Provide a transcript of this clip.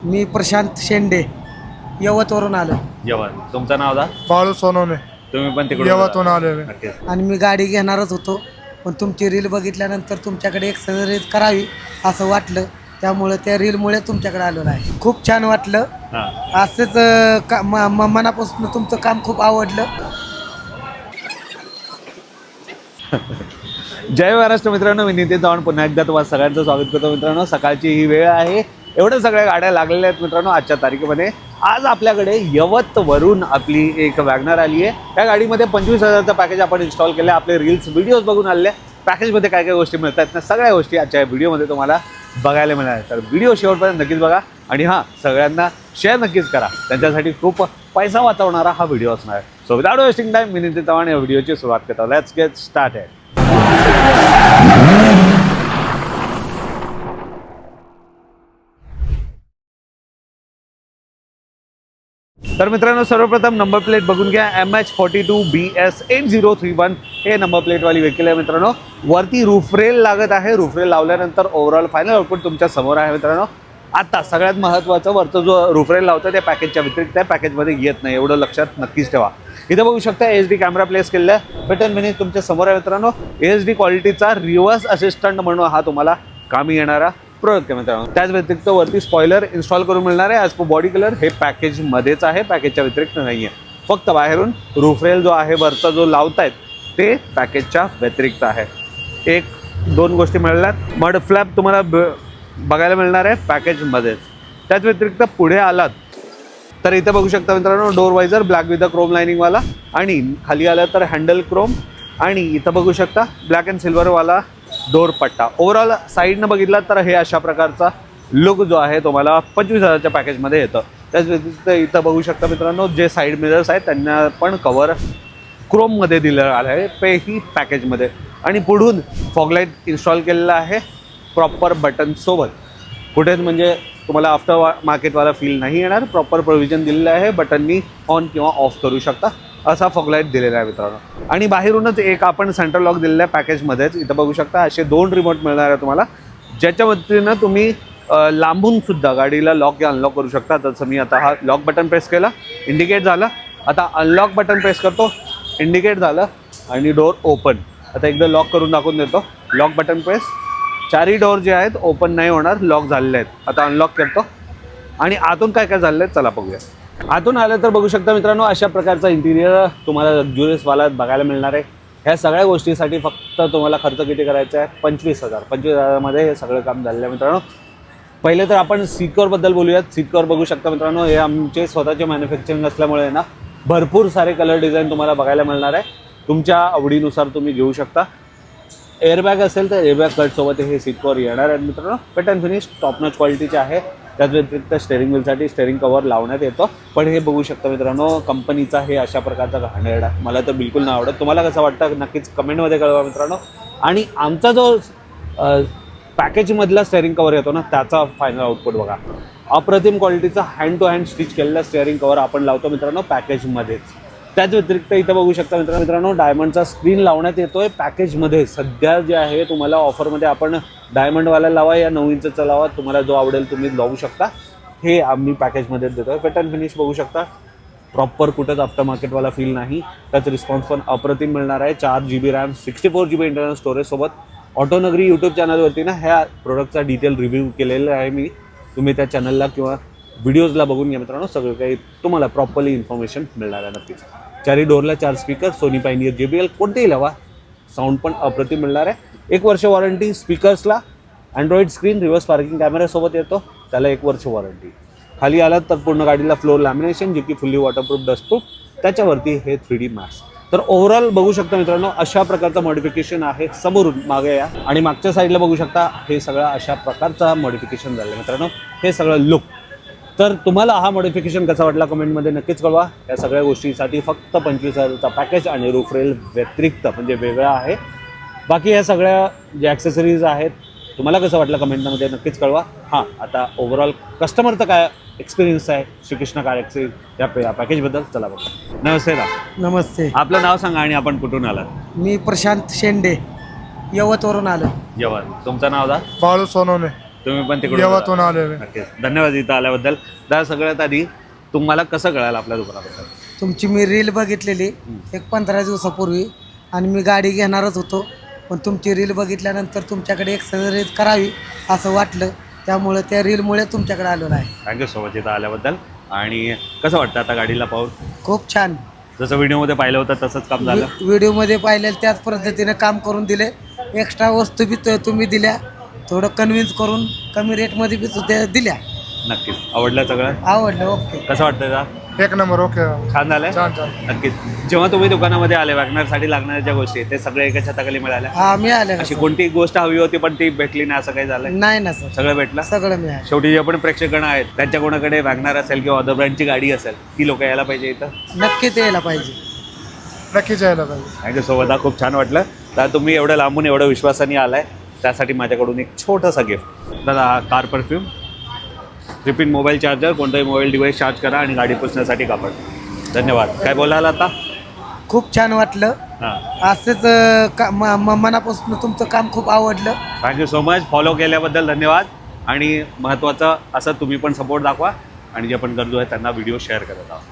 मी प्रशांत शेंडे यवतवरून आलो. यवत. तुमचं नाव दा? बाळू सोनवणे. तुम्ही पण तिकडे यवतहून आलेलो. नक्कीच. आणि मी गाडी घेणारच होतो, पण तुमची रील बघितल्यानंतर तुमच्याकडे एक्सरसाइज करावी असं वाटलं, त्यामुळे त्या रीलमुळे तुमच्याकडे आलो आहे. खूप छान वाटलं. हां. असंच मनापासून तुमचं काम खूप आवडलं. जय महाराष्ट्र मित्रांनो, मी नितीन चव्हाण पुन्हा एकदा तुम्हाला सगळ्यांचं स्वागत करतो. मित्रांनो, सकाळची ही वेळ आहे, एवढ्या सगळ्या गाड्या लागलेल्या आहेत मित्रांनो आजच्या तारखेमध्ये. आज आपल्याकडे यवतवरून आपली एक वॅगनर आली आहे. त्या गाडीमध्ये 25,000चं पॅकेज आपण इन्स्टॉल केलं. आपले रील्स व्हिडिओज बघून आलेले. पॅकेजमध्ये काय काय गोष्टी मिळतात ना, सगळ्या गोष्टी आजच्या व्हिडिओमध्ये तुम्हाला बघायला मिळणार. तर व्हिडिओ शेवटपर्यंत नक्कीच बघा आणि हां, सगळ्यांना शेअर नक्कीच करा. त्यांच्यासाठी खूप पैसा वाचवणारा हा व्हिडिओ असणार आहे. सो विदाउट वेस्टिंग टाइम मी नितीन चव्हाण या व्हिडिओची सुरुवात करतो. Let's get started. तर मित्रांनो, सर्वप्रथम नंबर प्लेट बघून घ्या. MH42BS 8031 हे नंबर प्लेटवाली व्हेकल आहे मित्रांनो. वरती रूफरेल लागत आहे. रूफरेल लावल्यानंतर ओव्हरऑल फायनल आउटपुट तुमच्या समोर आहे मित्रांनो. आता सगळ्यात महत्त्वाचं, वरचं जो रूफरेल लावतं ते पॅकेजच्या व्यतिरिक्त त्या पॅकेजमध्ये येत नाही, एवढं लक्षात नक्कीच ठेवा. इथं बघू शकता HD कॅमेरा प्लेस केलेला आहे. पॅटर्न मिनी तुमच्या समोर आहे मित्रांनो. HD क्वालिटीचा रिव्हर्स असिस्टंट म्हणून हा तुम्हाला कामी येणारा प्रोडक्ट आहे मित्रांनो. त्याच व्यतिरिक्त वरती स्पॉयलर इन्स्टॉल करून मिळणार आहे. ॲज पर बॉडी कलर हे पॅकेजमध्येच आहे, पॅकेजच्या व्यतिरिक्त नाही आहे. फक्त बाहेरून रूफरेल जो आहे वरचा जो लावतायत ते पॅकेजच्या व्यतिरिक्त आहे. एक दोन गोष्टी मिळाल्यात. मड फ्लॅप तुम्हाला बघायला मिळणार आहे पॅकेजमध्येच. त्याच व्यतिरिक्त पुढे आलात तर इथं बघू शकता मित्रांनो, door visor black with the chrome लाइनिंगवाला, आणि खाली आलं तर हँडल क्रोम, आणि इथं बघू शकता ब्लॅक अँड सिल्वरवाला डोर पट्टा. ओव्हरऑल साईडनं बघितला तर हे अशा प्रकारचा लुक जो आहे तुम्हाला 25,000च्या पॅकेजमध्ये येतं. त्याच व्यतिरिक्त इथं बघू शकता मित्रांनो, जे साईड मिरर्स आहेत त्यांना पण कवर क्रोममध्ये दिलं आलं आहे पेही पॅकेजमध्ये. आणि पुढून फॉगलाईट इन्स्टॉल केलेला आहे प्रॉपर बटनसोबत. कुठेच म्हणजे तुम्हाला आफ्टर मार्केटवाला फील नाही येणार. प्रॉपर प्रोव्हिजन दिलेलं आहे. बटननी ऑन किंवा ऑफ करू शकता असा फॉगलाईट दिलेला आहे मित्रांनो. आणि बाहेरूनच एक आपण सेंट्रल लॉक दिलेला आहे पॅकेजमध्येच. इथं बघू शकता असे 2 रिमोट मिळणार आहे तुम्हाला, ज्याच्या मदतीनं तुम्ही लांबून सुद्धा गाडीला लॉक या अनलॉक करू शकता. जसं मी आता हा लॉक बटन प्रेस केला, इंडिकेट झालं. आता अनलॉक बटन प्रेस करतो, इंडिकेट झालं आणि डोर ओपन. आता एकदा लॉक करून दाखवून देतो. लॉक बटन प्रेस, चारही डोर जे आहेत ओपन नाही होणार, लॉक झालेले आहेत. आता अनलॉक करतो आणि आतून काय काय झालेलं आहे चला बघूया. आतून आलं तर बघू शकता मित्रांनो, अशा प्रकारचा इंटिरियर तुम्हाला लक्झुरियसवाला बघायला मिळणार आहे. ह्या सगळ्या गोष्टीसाठी फक्त तुम्हाला खर्च किती करायचा आहे? 25,000. 25,000मध्ये हे सगळं काम झालेलं आहे मित्रांनो. पहिले तर आपण सीट कव्हरबद्दल बोलूयात. सीट कव्हर बघू शकता मित्रांनो, हे आमचे स्वतःचे मॅन्युफॅक्चरिंग असल्यामुळे ना भरपूर सारे कलर डिझाईन तुम्हाला बघायला मिळणार आहे. तुमच्या आवडीनुसार तुम्ही घेऊ शकता. एअरबॅग असेल तर एअरबॅग कटसोबत हे सीट कव्हर येणार आहे मित्रांनो. पॅटर्न फिनिश टॉप नॉच क्वालिटीचे आहे. त्याच व्यतिरिक्त स्टेअरिंग व्हीलसाठी स्टेअरिंग कव्हर लावण्यात येतं. पण हे बघू शकता मित्रांनो, कंपनीचा हे अशा प्रकारचा घाणेरडा मला तर बिलकुल नाही आवडत. तुम्हाला कसं वाटतं नक्कीच कमेंटमध्ये कळवा मित्रांनो. आणि आमचा जो पॅकेजमधला स्टेअरिंग कव्हर येतो ना, त्याचा फायनल आउटपुट बघा. अप्रतिम क्वालिटीचा हँड टू हँड स्टिच केलेला स्टेअरिंग कव्हर आपण लावतो मित्रांनो पॅकेजमध्येच. त्याच व्यतिरिक्त इथं बघू शकता मित्रांनो, डायमंडचा स्क्रीन लावण्यात येतोय पॅकेजमध्ये. सध्या जे आहे तुम्हाला ऑफरमध्ये आपण डायमंडवाला लावा या 9 इंचचा लावा, तुम्हाला जो आवडेल तुम्ही लावू शकता. हे आम्ही पॅकेजमध्ये देतोय. पॅटर्न फिनिश बघू शकता, प्रॉपर कुठंच आफ्टर मार्केटवाला फील नाही. त्याच रिस्पॉन्स पण अप्रतिम मिळणार आहे. 4 GB रॅम, 64 GB इंटरनल स्टोरेजसोबत. ऑटोनगरी यूट्यूब चॅनलवरती ना ह्या प्रोडक्टचा डिटेल रिव्ह्यू केलेला आहे मी. तुम्ही त्या चॅनलला किंवा व्हिडिओजला बघून घ्या मित्रांनो, सगळं काही तुम्हाला प्रॉपरली इन्फॉर्मेशन मिळणार आहे नक्कीच. 4 डोरला 4 स्पीकर, सोनी पायनियर JBL कोणतेही लावा, साऊंड पण अप्रतिम मिळणार आहे. 1 वर्ष वॉरंटी. स्पीकर्सला अँड्रॉइड स्क्रीन, रिव्हर्स पार्किंग कॅमेऱ्यासोबत येतो, त्याला 1 वर्ष वॉरंटी. खाली आलात तर पूर्ण गाडीला फ्लोर लॅमिनेशन, जे की फुल्ली वॉटरप्रूफ डस्टप्रूफ. त्याच्यावरती हे 3D मॅट्स. तर ओव्हरऑल बघू शकता मित्रांनो, अशा प्रकारचं मॉडिफिकेशन आहे. समोरून मागे या आणि मागच्या साईडला बघू शकता, हे सगळं अशा प्रकारचा मॉडिफिकेशन झालं मित्रांनो. हे सगळं लुक. तर तुम्हाला हा मॉडिफिकेशन कसा वाटला कमेंटमध्ये नक्कीच कळवा. या सगळ्या गोष्टीसाठी फक्त 25,000चा पॅकेज आणि रूफरेल व्यतिरिक्त म्हणजे वेगळा आहे. बाकी या सगळ्या जे ॲक्सेसरीज आहेत तुम्हाला कसं वाटलं कमेंटमध्ये नक्कीच कळवा. हां, आता ओव्हरऑल कस्टमरचं काय एक्सपिरियन्स आहे श्रीकृष्ण कार एक्सपिरियन्स या पॅकेजबद्दल चला बघा. नमस्ते ना. नमस्ते. आपलं नाव सांगा आणि आपण कुठून आलात? मी प्रशांत शेंडे यवतवरून आलो. यवत. तुमचं नाव दा? बाळू सोनवणे. तुम्ही पण तिकडे यवतून आलेलो आहे. नक्कीच धन्यवाद इथं आल्याबद्दल. दादा सगळ्यात आधी तुम्हाला कसं कळालं आपल्या दुकानाबद्दल? तुमची मी रील बघितलेली एक 15 दिवसापूर्वी आणि मी गाडी घेणारच होतो, पण तुमची रील बघितल्यानंतर तुमच्याकडे एक्सरसाइज करावी असं वाटलं, त्यामुळे त्या रीलमुळे तुमच्याकडे आलेलो आहे. थँक्यू सो मच इथं आल्याबद्दल. आणि कसं वाटतं आता गाडीला पाहून? खूप छान. जसं व्हिडिओमध्ये पाहिलं होतं तसंच काम झालं? व्हिडिओमध्ये पाहिलेलं त्याच पद्धतीने काम करून दिले. एक्स्ट्रा वस्तू बी तुम्ही दिल्या, थोडं कन्व्हिन्स करून कमी रेटमध्ये बी सुद्धा दिल्या. नक्कीच आवडलं सगळं? आवडलं. ओके. कसं वाटतं का? एक नंबर. ओके. छान झालंय. छान छान. नक्कीच. जेव्हा तुम्ही दुकानामध्ये आले वॅगनरसाठी लागणाऱ्या ज्या गोष्टी आहेत, ते सगळे एका छताखाली मिळाल्या? हा मिळालं ना अशी सर. कोणती गोष्ट हवी होती पण ती भेटली नाही असं काही झालं? नाही ना सर, सगळं भेटलं? सगळं मिळालं. शेवटी जे पण प्रेक्षकगण आहेत त्यांच्या कोणाकडे वॅगनर असेल किंवा अदर ब्रँडची गाडी असेल, ती लोक यायला पाहिजे इथं. नक्कीच यायला पाहिजे. नक्कीच यायला पाहिजे. Thank you so much. खूप छान वाटलं. तर तुम्ही एवढं लांबून एवढं विश्वासाने आलाय त्यासाठी माझ्याकडून एक छोटंसं गिफ्ट. दादा car perfume, repeat mobile charger, कोणताही मोबाईल डिव्हाइस चार्ज करा आणि गाडी पुसण्यासाठी कापड. धन्यवाद. काय बोलाल आता? खूप छान वाटलं. हां असंच मनापासून तुमचं काम खूप आवडलं. Thank you so much. फॉलो केल्याबद्दल धन्यवाद. आणि महत्त्वाचं असं तुम्ही पण सपोर्ट दाखवा आणि जे पण गरजू आहे त्यांना व्हिडिओ शेअर करत आहोत.